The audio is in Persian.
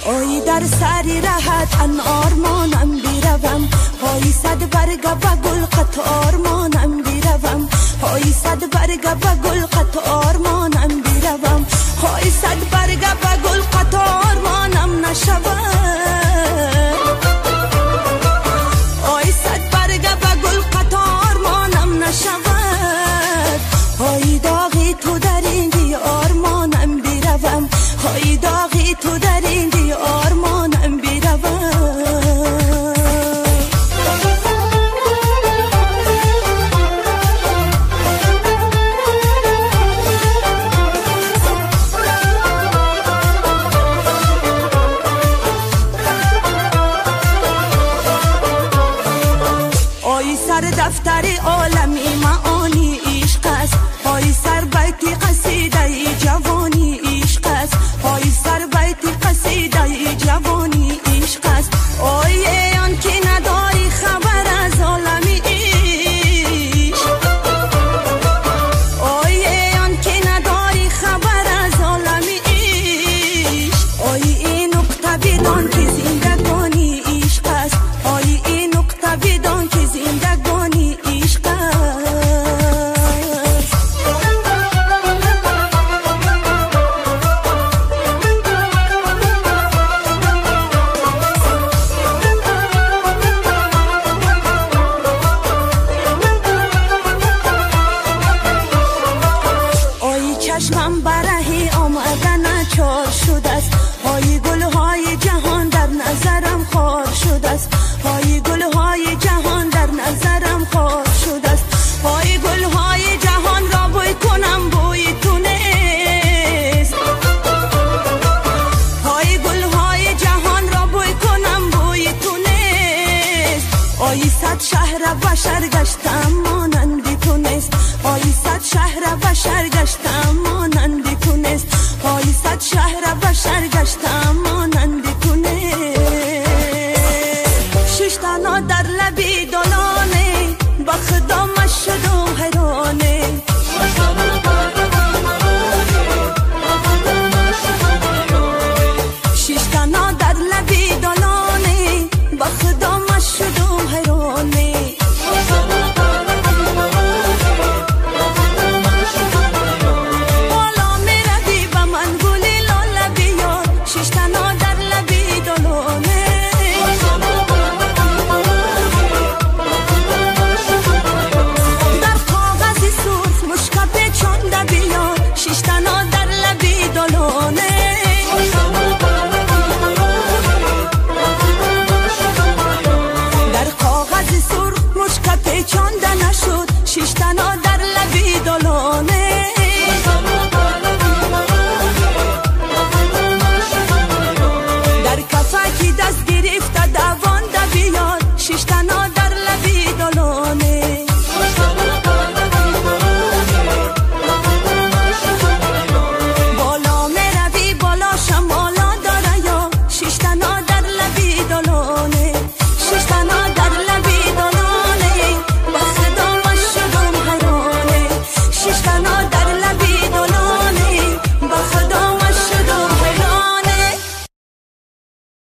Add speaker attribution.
Speaker 1: آی در سری راحت ان آرمانم بیروم، های صد برگ و گل قط آرمانم بیروم، های صد برگ و گل قط آرمانم بیروم، های صد برگ و گل قط آرمانم نشود، های صد برگ و گل قط آرمانم نشود، های داغی تو در این دی آرمانم بیروم، های داغی تو در این دی آرمانم بیروم. آی سر دفتر عالمی معانی عشق است، آی سر بیت قصیده جوانی عشق است، آی سر بیت قصیده جوانی عشق است، آی آن که نداری خبر از عالمی عشق، آی آن که نداری خبر از عالمی عشق، آی این نقطه بدان که زندگانی عشق است، آی این نقطه بدان که زندگانی عشق است. آی چشمم برهی آمدن چار شده است، آی گلهای جهان در نظرم خار شده است، آی گلهای جهان در نظرم خار شده است، آی گلهای جهان را بوی کنم بوی تو نیست، آی گلهای جهان را بوی کنم بوی تو نیست، آی صد شهر بشر گشتم مانند تو نیست، آی صد شهر بشر گشتم مانند تو نیست، آی صد شهر بشر گشتم